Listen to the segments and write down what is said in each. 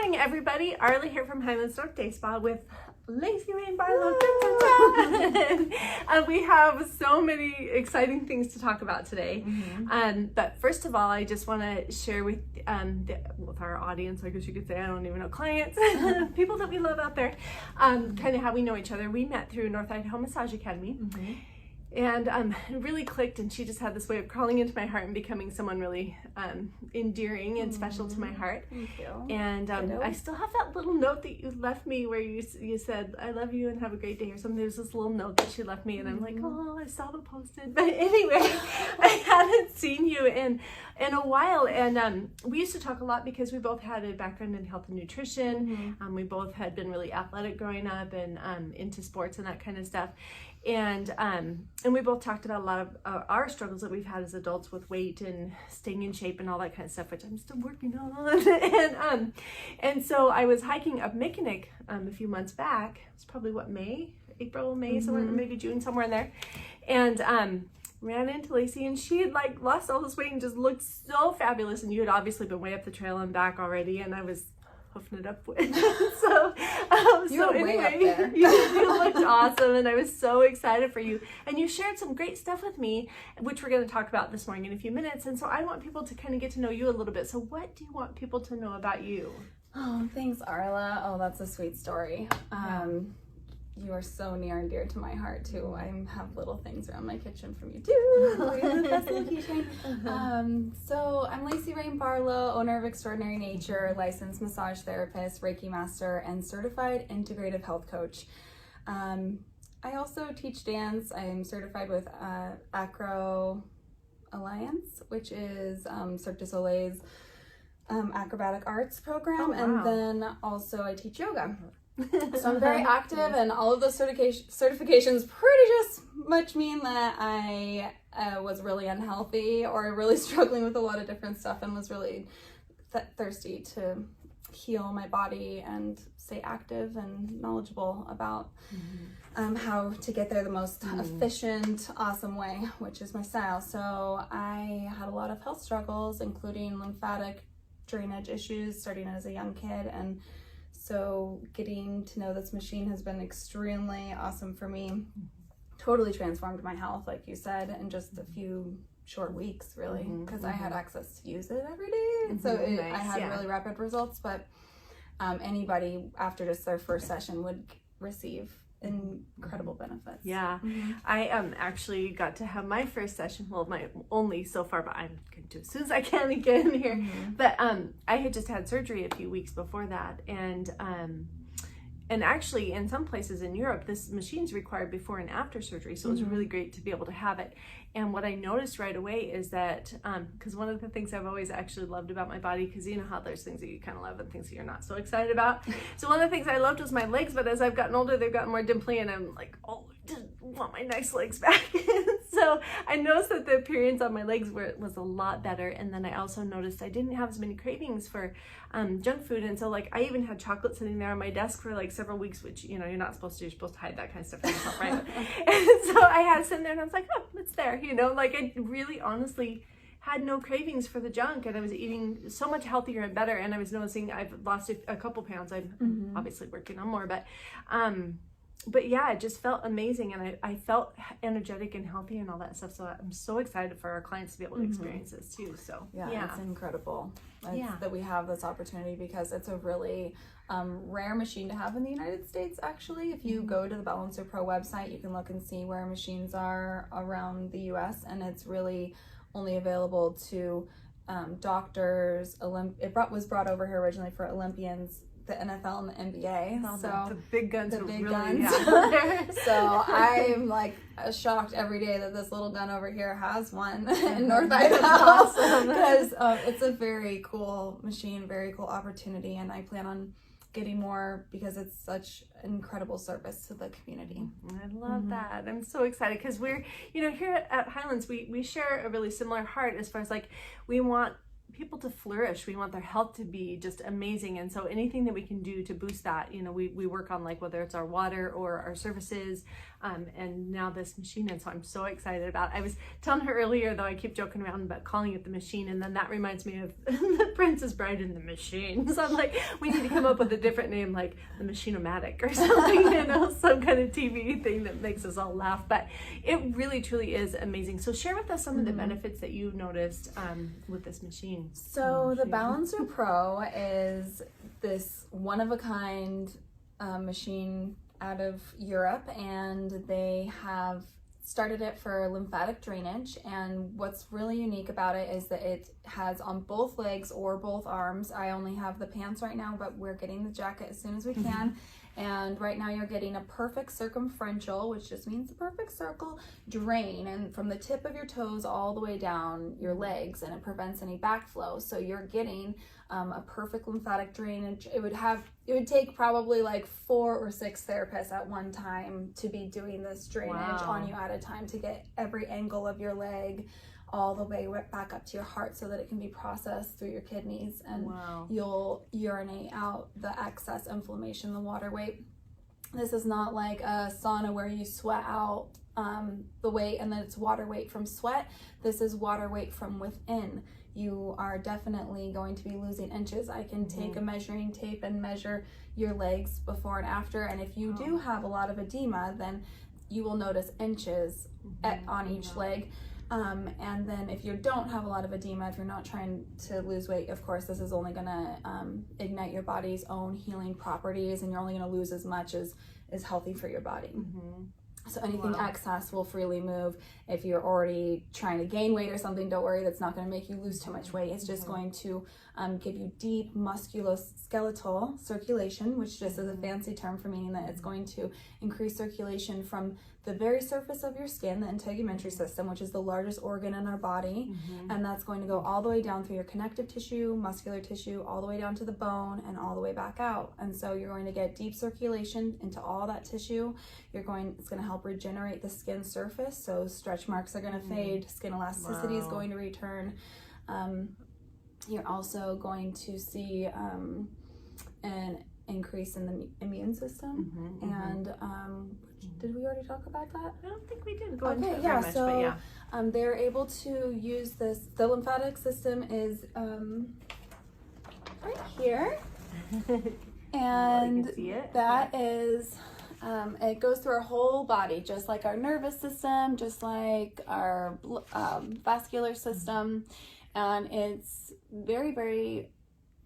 morning, everybody. Arlie here from Highlands North Day Spa with Lacey Rain Barlow. We have so many exciting things to talk about today. But first of all, I just want to share with our audience, I guess you could say, I don't even know, clients, people that we love out there, kind of how we know each other. We met through North Idaho Massage Academy. And it really clicked, and she just had this way of crawling into my heart and becoming someone really endearing and special to my heart. Thank you. And I still have that little note that you left me where you said, I love you and have a great day or something. There's this little note that she left me, and I'm like, oh, I saw it posted. But anyway, I hadn't seen you in a while. And we used to talk a lot because we both had a background in health and nutrition. We both had been really athletic growing up and into sports and that kind of stuff. And we both talked about a lot of our struggles that we've had as adults with weight and staying in shape and all that kind of stuff, which I'm still working on. And so I was hiking up Mikinik a few months back. It was probably April, May, somewhere, maybe June, somewhere in there. And ran into Lacey, and she had like lost all this weight and just looked so fabulous. And you had obviously been way up the trail and back already, and I was hoofing it up with. You were way up there. you looked awesome, and I was so excited for you. And you shared some great stuff with me, which we're going to talk about this morning in a few minutes. And so I want people to kind of get to know you a little bit. So what do you want people to know about you? Oh, thanks, Arla. Oh, that's a sweet story. You are so near and dear to my heart too. I have little things around my kitchen from you too. The best little keychain. So I'm Lacey Rain Barlow, owner of Extraordinary Nature, licensed massage therapist, Reiki master, and certified integrative health coach. I also teach dance. I'm certified with Acro Alliance, which is Cirque du Soleil's acrobatic arts program. And then also I teach yoga. So I'm very active, and all of those certifications pretty just much mean that I was really unhealthy or really struggling with a lot of different stuff, and was really thirsty to heal my body and stay active and knowledgeable about how to get there the most efficient, awesome way, which is my style. So I had a lot of health struggles, including lymphatic drainage issues starting as a young kid, and so getting to know this machine has been extremely awesome for me. Totally transformed my health, like you said, in just a few short weeks, really, because I had access to use it every day. And so I had really rapid results, but anybody after just their first session would receive incredible benefits. I actually got to have my first session, well, my only so far, but I'm going to do as soon as I can again here. But I had just had surgery a few weeks before that, and actually in some places in Europe this machine's required before and after surgery, so it was really great to be able to have it. And what I noticed right away is that because one of the things I've always actually loved about my body, because you know how there's things that you kind of love and things that you're not so excited about. So one of the things I loved was my legs, but as I've gotten older they've gotten more dimply, and I'm like, oh, I just want my nice legs back. So I noticed that the appearance on my legs was a lot better. And then I also noticed I didn't have as many cravings for junk food. And so like I even had chocolate sitting there on my desk for like several weeks, which, you know, you're not supposed to. You're supposed to hide that kind of stuff from yourself, right? And so I had it sitting there, and I was like, oh, it's there, you know, like I really honestly had no cravings for the junk, and I was eating so much healthier and better. And I was noticing I've lost a couple pounds. I'm obviously working on more, but yeah, it just felt amazing, and I felt energetic and healthy and all that stuff. So I'm so excited for our clients to be able to experience this too. So yeah, it's incredible that we have this opportunity, because it's a really rare machine to have in the United States. Actually, if you go to the Balancer Pro website, you can look and see where machines are around the US, and it's really only available to doctors. It was brought over here originally for Olympians, the NFL and the NBA. So the big guns. The big really, guns. So I'm like shocked every day that this little gun over here has one in North Idaho, because it's a very cool machine, very cool opportunity, and I plan on getting more because it's such incredible service to the community. I love that. I'm so excited because we're, you know, here at Highlands, we share a really similar heart as far as like we want people to flourish. We want their health to be just amazing. And so anything that we can do to boost that, you know, we work on, like whether it's our water or our services, and now this machine. And so I'm so excited about it. I was telling her earlier, though, I keep joking around about calling it the machine, and then that reminds me of The Princess Bride and the Machine. So I'm like, we need to come up with a different name, like the Machine-O-Matic or something, some kind of TV thing that makes us all laugh. But it really, truly is amazing. So share with us some of the benefits that you noticed with this machine. So the Balancer Pro is this one-of-a-kind machine out of Europe, and they have started it for lymphatic drainage. And what's really unique about it is that it has on both legs or both arms. I only have the pants right now, but we're getting the jacket as soon as we can. And right now you're getting a perfect circumferential, which just means the perfect circle drain, and from the tip of your toes all the way down your legs, and it prevents any backflow. So you're getting a perfect lymphatic drainage. It would take probably like 4 or 6 therapists at one time to be doing this drainage on you at a time, to get every angle of your leg all the way back up to your heart, so that it can be processed through your kidneys, and you'll urinate out the excess inflammation, the water weight. This is not like a sauna where you sweat out the weight and then it's water weight from sweat. This is water weight from within. You are definitely going to be losing inches. I can take a measuring tape and measure your legs before and after, and if you do have a lot of edema, then you will notice inches on each leg. And then if you don't have a lot of edema, if you're not trying to lose weight, of course, this is only going to ignite your body's own healing properties, and you're only going to lose as much as is healthy for your body. So anything excess will freely move. If you're already trying to gain weight or something, don't worry, that's not going to make you lose too much weight. It's just going to give you deep musculoskeletal circulation, which just is a fancy term for meaning that it's going to increase circulation from the very surface of your skin, the integumentary system, which is the largest organ in our body, and that's going to go all the way down through your connective tissue, muscular tissue, all the way down to the bone, and all the way back out. And so you're going to get deep circulation into all that tissue. It's going to help regenerate the skin surface, so stretch marks are going to fade, skin elasticity is going to return. You're also going to see an increase in the immune system, and did we already talk about that? I don't think we did go into it yeah, very much, so but yeah. They're able to use this. The lymphatic system is right here, and that is it goes through our whole body, just like our nervous system, just like our vascular system, and it's very, very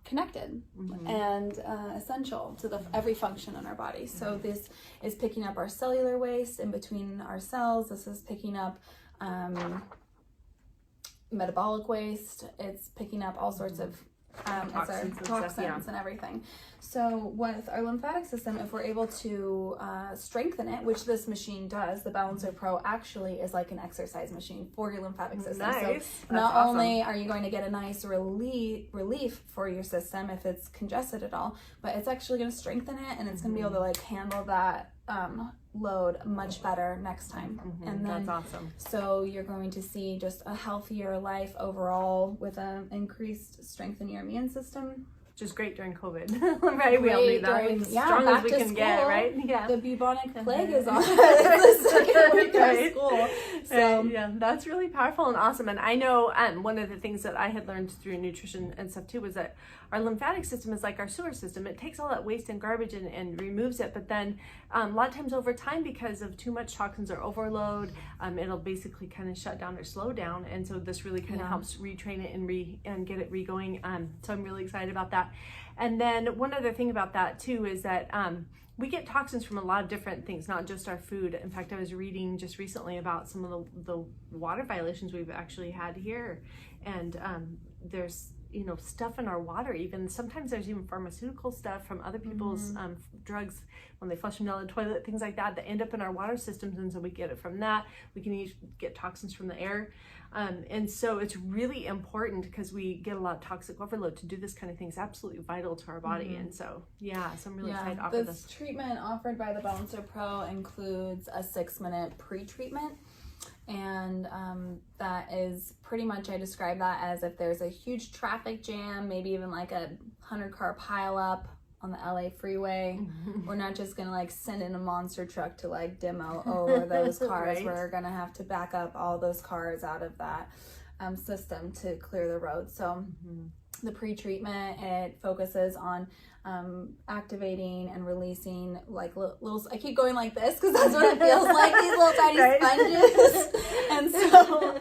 connected and essential to every function in our body. So this is picking up our cellular waste in between our cells. This is picking up metabolic waste. It's picking up all sorts of toxins and everything. So with our lymphatic system, if we're able to strengthen it, which this machine does, the Balancer Pro actually is like an exercise machine for your lymphatic system. Nice. So not only are you going to get a nice relief for your system if it's congested at all, but it's actually going to strengthen it, and it's going to be able to like handle that load much better next time. And then that's awesome. So you're going to see just a healthier life overall with an increased strength in your immune system. Which is great during COVID, right? We all need that. As strong as we can get, right? Yeah. The bubonic plague is on the second week of school. So yeah, that's really powerful and awesome. And I know one of the things that I had learned through nutrition and stuff too was that our lymphatic system is like our sewer system. It takes all that waste and garbage and removes it, but then a lot of times over time, because of too much toxins or overload, it'll basically kind of shut down or slow down. And so this really kind of helps retrain it and get it re-going. So I'm really excited about that. And then one other thing about that too is that we get toxins from a lot of different things, not just our food. In fact, I was reading just recently about some of the water violations we've actually had here. And there's stuff in our water, even sometimes there's even pharmaceutical stuff from other people's drugs when they flush them down the toilet, things like that end up in our water systems, and so we get it from that. We can get toxins from the air, and so it's really important, because we get a lot of toxic overload, to do this kind of thing is absolutely vital to our body. And so so I'm really excited to offer this. Treatment offered by the Balancer Pro includes a 6-minute pre-treatment. And that is pretty much, I describe that as if there's a huge traffic jam, maybe even like a 100-car pileup on the LA freeway. We're not just gonna like send in a monster truck to like demo over those cars. Right. We're gonna have to back up all those cars out of that system to clear the road. So the pre-treatment, it focuses on activating and releasing like little, I keep going like this because that's what it feels like, these little tiny sponges. And so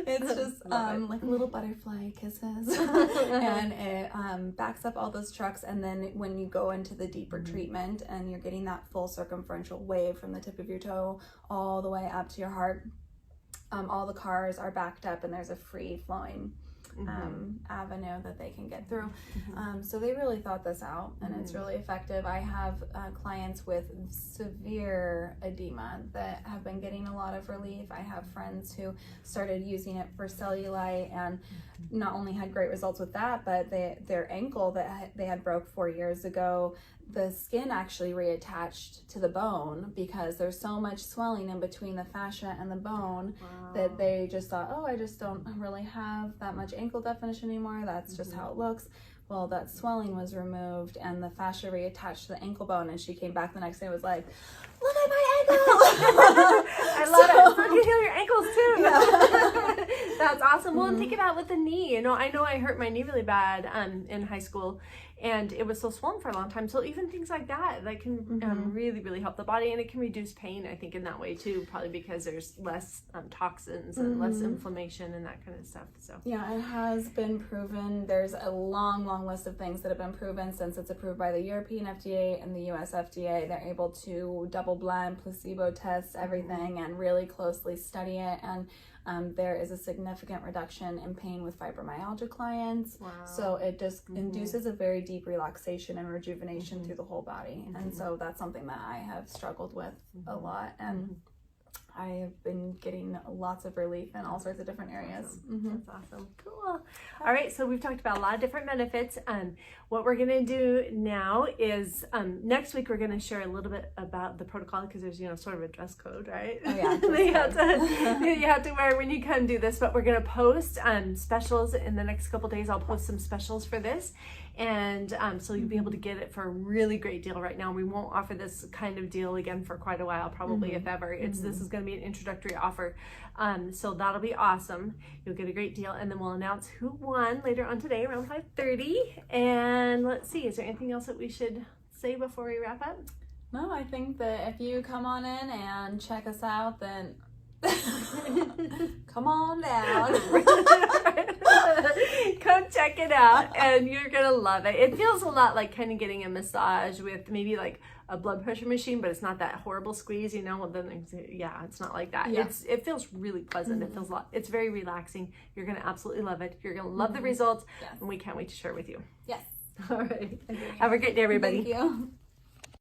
it's just like little butterfly kisses. And it backs up all those trucks. And then when you go into the deeper treatment and you're getting that full circumferential wave from the tip of your toe all the way up to your heart, all the cars are backed up and there's a free flowing avenue that they can get through. So they really thought this out, and it's really effective. I have clients with severe edema that have been getting a lot of relief. I have friends who started using it for cellulite and not only had great results with that, but their ankle that they had broke 4 years ago, the skin actually reattached to the bone because there's so much swelling in between the fascia and the bone that they just thought, oh, I just don't really have that much ankle definition anymore. That's just how it looks. Well, that swelling was removed and the fascia reattached to the ankle bone, and she came back the next day and was like, look at my ankle. I love it. So you heal your ankles too. Yeah. That's awesome. Well, and think about with the knee. You know I hurt my knee really bad in high school, and it was so swollen for a long time. So even things like that can really, really help the body, and it can reduce pain, I think, in that way too, probably because there's less toxins and less inflammation and that kind of stuff. So yeah, it has been proven. There's a long list of things that have been proven since it's approved by the European FDA and the US FDA. They're able to double-blind, placebo test everything and really closely study it, and there is a significant reduction in pain with fibromyalgia clients. So it just induces a very deep relaxation and rejuvenation through the whole body. And so that's something that I have struggled with a lot, and I have been getting lots of relief in all sorts of different areas. That's awesome. Cool. All right, so we've talked about a lot of different benefits. What we're going to do now is next week we're going to share a little bit about the protocol, because there's sort of a dress code, right? Oh yeah. you have to wear when you come do this. But we're going to post specials in the next couple days. I'll post some specials for this, and so you'll be able to get it for a really great deal right now. We won't offer this kind of deal again for quite a while, probably if ever. This is going to be an introductory offer, so that'll be awesome. You'll get a great deal, and then we'll announce who won later on today around 5:30. And let's see, is there anything else that we should say before we wrap up? No, I think that if you come on in and check us out, then come on down. Come check it out, and you're gonna love it. It feels a lot like kind of getting a massage with maybe like a blood pressure machine, but it's not that horrible squeeze, Then it's not like that. Yeah. It feels really pleasant. It feels it's very relaxing. You're gonna absolutely love it. You're gonna love the results, and we can't wait to share it with you. Yes. All right. Have a great day, everybody. Thank you.